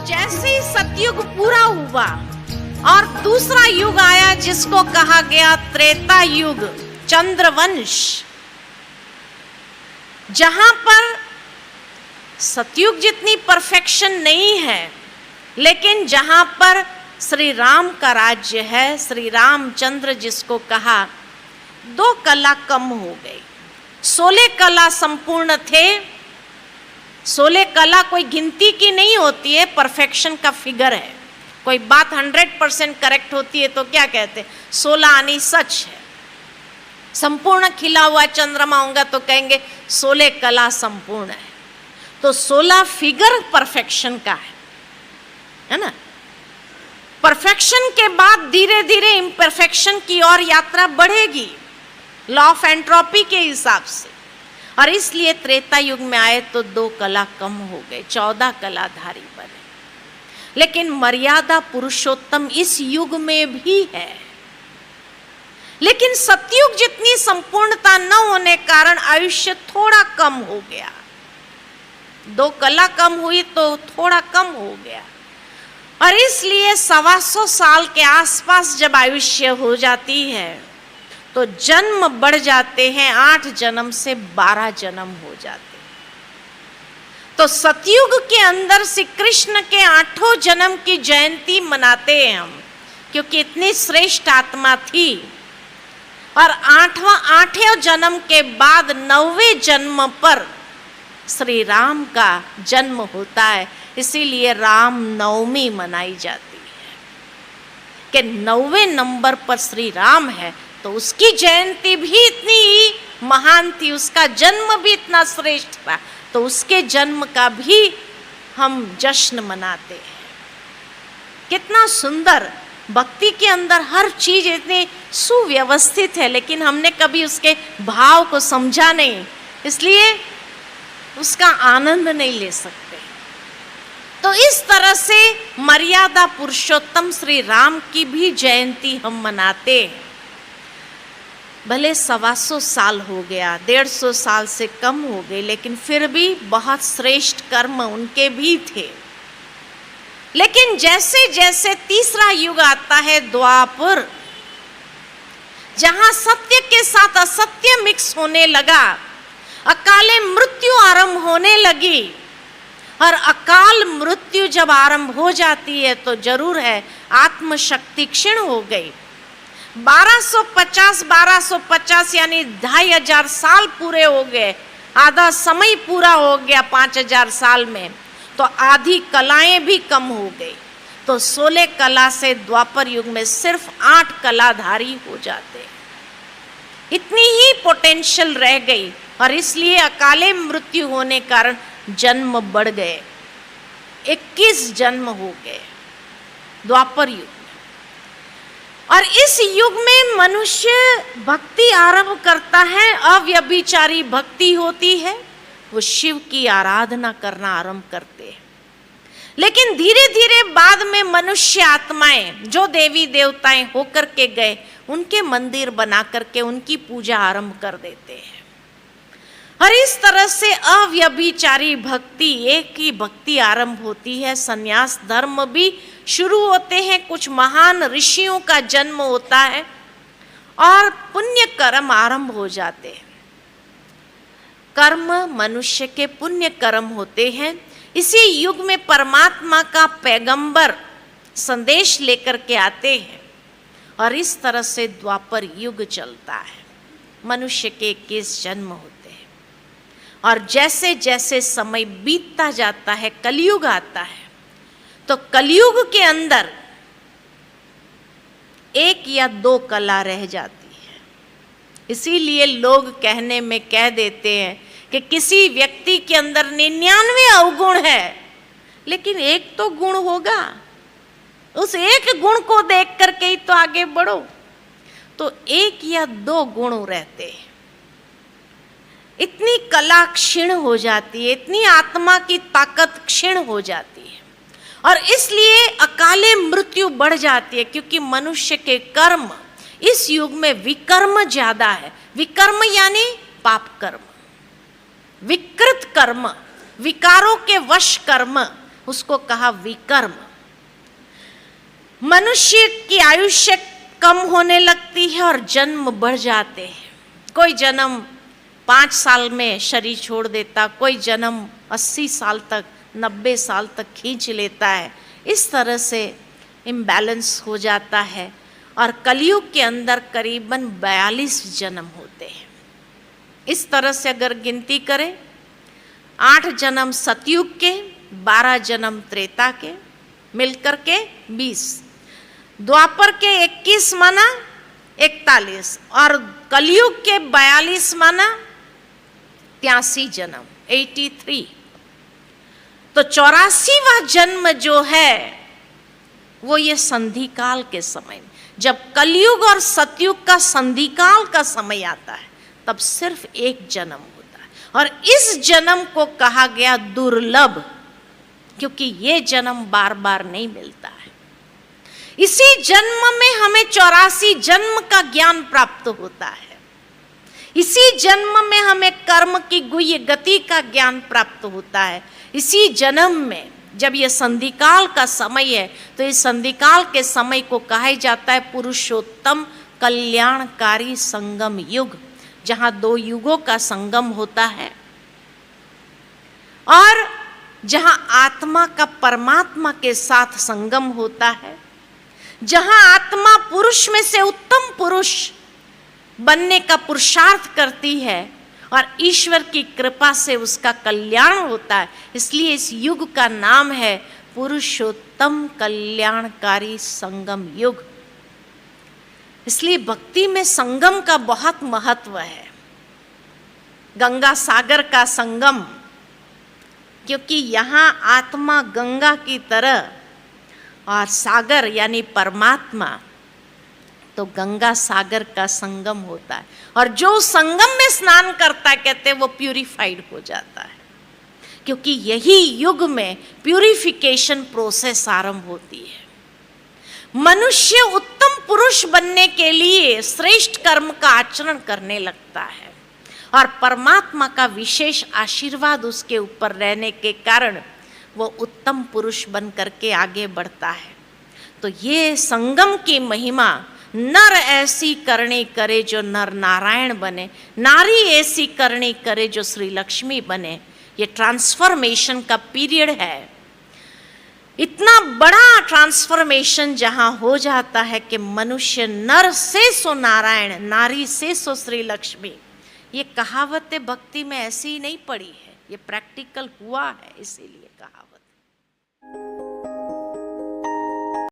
जैसे ही सतयुग पूरा हुआ और दूसरा युग आया जिसको कहा गया त्रेता युग, चंद्रवंश, जहां पर सतयुग जितनी परफेक्शन नहीं है, लेकिन जहां पर श्री राम का राज्य है, श्री रामचंद्र जिसको कहा, 2 कला कम हो गई। 16 कला संपूर्ण थे। 16 कला कोई गिनती की नहीं होती है, परफेक्शन का फिगर है। कोई बात 100% करेक्ट होती है तो क्या कहते, 16 आनी सच है। संपूर्ण खिला हुआ चंद्रमा होगा तो कहेंगे 16 कला संपूर्ण है। तो 16 फिगर परफेक्शन का है ना। परफेक्शन के बाद धीरे धीरे इम्परफेक्शन की ओर यात्रा बढ़ेगी, लॉ ऑफ एंट्रोपी के हिसाब से। और इसलिए त्रेता युग में आए तो 2 कला कम हो गए, 14 कलाधारी बने। लेकिन मर्यादा पुरुषोत्तम इस युग में भी है। लेकिन सतयुग जितनी संपूर्णता न होने कारण आयुष्य थोड़ा कम हो गया। 2 कला कम हुई तो थोड़ा कम हो गया। और इसलिए 125 साल के आसपास जब आयुष्य हो जाती है तो जन्म बढ़ जाते हैं। 8 जन्म से 12 जन्म हो जाते। तो सतयुग के अंदर श्री कृष्ण के 8 जन्म की जयंती मनाते हैं हम, क्योंकि इतनी श्रेष्ठ आत्मा थी। और 8वें जन्म के बाद 9वें जन्म पर श्री राम का जन्म होता है। इसीलिए राम नवमी मनाई जाती है कि 9वें नंबर पर श्री राम है, तो उसकी जयंती भी इतनी ही महान थी, उसका जन्म भी इतना श्रेष्ठ था, तो उसके जन्म का भी हम जश्न मनाते हैं। कितना सुंदर! भक्ति के अंदर हर चीज इतनी सुव्यवस्थित है, लेकिन हमने कभी उसके भाव को समझा नहीं, इसलिए उसका आनंद नहीं ले सकते। तो इस तरह से मर्यादा पुरुषोत्तम श्री राम की भी जयंती हम मनाते हैं। भले 125 साल हो गया, 150 साल से कम हो गए, लेकिन फिर भी बहुत श्रेष्ठ कर्म उनके भी थे। लेकिन जैसे जैसे तीसरा युग आता है, द्वापर, जहां सत्य के साथ असत्य मिक्स होने लगा, अकाले मृत्यु आरंभ होने लगी। और अकाल मृत्यु जब आरंभ हो जाती है तो जरूर है आत्मशक्ति क्षीण हो गई। 1250 यानी 2500 साल पूरे हो गए, आधा समय पूरा हो गया 5000 साल में, तो आधी कलाएं भी कम हो गई। तो 16 कला से द्वापर युग में सिर्फ 8 कलाधारी हो जाते। इतनी ही पोटेंशियल रह गई, और इसलिए अकाले मृत्यु होने कारण जन्म बढ़ गए। 21 जन्म हो गए द्वापर युग। और इस युग में मनुष्य भक्ति आरंभ करता है, अव्यभिचारी भक्ति होती है, वो शिव की आराधना करना आरंभ करते हैं। लेकिन धीरे धीरे बाद में मनुष्य आत्माएं जो देवी देवताएं होकर के गए, उनके मंदिर बना करके उनकी पूजा आरंभ कर देते हैं। और इस तरह से अव्यभिचारी भक्ति, एक ही भक्ति आरंभ होती है। संन्यास धर्म भी शुरू होते हैं, कुछ महान ऋषियों का जन्म होता है और पुण्य कर्म आरंभ हो जाते हैं। कर्म मनुष्य के पुण्य कर्म होते हैं। इसी युग में परमात्मा का पैगंबर संदेश लेकर के आते हैं, और इस तरह से द्वापर युग चलता है। मनुष्य के 21 जन्म होते हैं। और जैसे जैसे समय बीतता जाता है, कलयुग आता है, तो कलयुग के अंदर 1 या 2 कला रह जाती है। इसीलिए लोग कहने में कह देते हैं कि किसी व्यक्ति के अंदर 99 अवगुण है, लेकिन एक तो गुण होगा, उस एक गुण को देख करके ही तो आगे बढ़ो। तो 1 या 2 गुण रहते हैं। इतनी कला क्षीण हो जाती है, इतनी आत्मा की ताकत क्षीण हो जाती है, और इसलिए अकाले मृत्यु बढ़ जाती है। क्योंकि मनुष्य के कर्म इस युग में विकर्म ज्यादा है। विकर्म यानी पाप कर्म, विकृत कर्म, विकारों के वश कर्म उसको कहा विकर्म। मनुष्य की आयुष्य कम होने लगती है और जन्म बढ़ जाते हैं। कोई जन्म 5 साल में शरीर छोड़ देता, कोई जन्म 80 साल तक, 90 साल तक खींच लेता है। इस तरह से इम्बैलेंस हो जाता है और कलयुग के अंदर करीबन 42 जन्म होते हैं। इस तरह से अगर गिनती करें, 8 जन्म सतयुग के, 12 जन्म त्रेता के, मिलकर के 20, द्वापर के 21 माना 41 और कलयुग के 42 माना 83 जन्म 83। तो 84वां जन्म जो है वो ये संधिकाल के समय, जब कलयुग और सतयुग का संधिकाल का समय आता है, तब सिर्फ एक जन्म होता है। और इस जन्म को कहा गया दुर्लभ, क्योंकि ये जन्म बार बार नहीं मिलता है। इसी जन्म में हमें 84 जन्म का ज्ञान प्राप्त होता है। इसी जन्म में हमें कर्म की गुह्य गति का ज्ञान प्राप्त होता है। इसी जन्म में जब ये संधिकाल का समय है, तो इस संधिकाल के समय को कहा जाता है पुरुषोत्तम कल्याणकारी संगम युग, जहां 2 युगों का संगम होता है और जहां आत्मा का परमात्मा के साथ संगम होता है, जहां आत्मा पुरुष में से उत्तम पुरुष बनने का पुरुषार्थ करती है और ईश्वर की कृपा से उसका कल्याण होता है। इसलिए इस युग का नाम है पुरुषोत्तम कल्याणकारी संगम युग। इसलिए भक्ति में संगम का बहुत महत्व है। गंगा सागर का संगम, क्योंकि यहाँ आत्मा गंगा की तरह और सागर यानी परमात्मा, तो गंगा सागर का संगम होता है। और जो संगम में स्नान करता है, कहते हैं वो प्यूरिफाइड हो जाता है, क्योंकि यही युग में प्यूरिफिकेशन प्रोसेस आरंभ होती है। मनुष्य उत्तम पुरुष बनने के लिए श्रेष्ठ कर्म का आचरण करने लगता है और परमात्मा का विशेष आशीर्वाद उसके ऊपर रहने के कारण वो उत्तम पुरुष बन करके आगे बढ़ता है। तो ये संगम की महिमा, नर ऐसी करनी करे जो नर नारायण बने, नारी ऐसी करनी करे जो श्री लक्ष्मी बने, ये ट्रांसफॉर्मेशन का पीरियड है। इतना बड़ा ट्रांसफॉर्मेशन जहां हो जाता है कि मनुष्य नर से सो नारायण, नारी से सो श्री लक्ष्मी। ये कहावतें भक्ति में ऐसी ही नहीं पड़ी है, ये प्रैक्टिकल हुआ है, इसीलिए कहावत।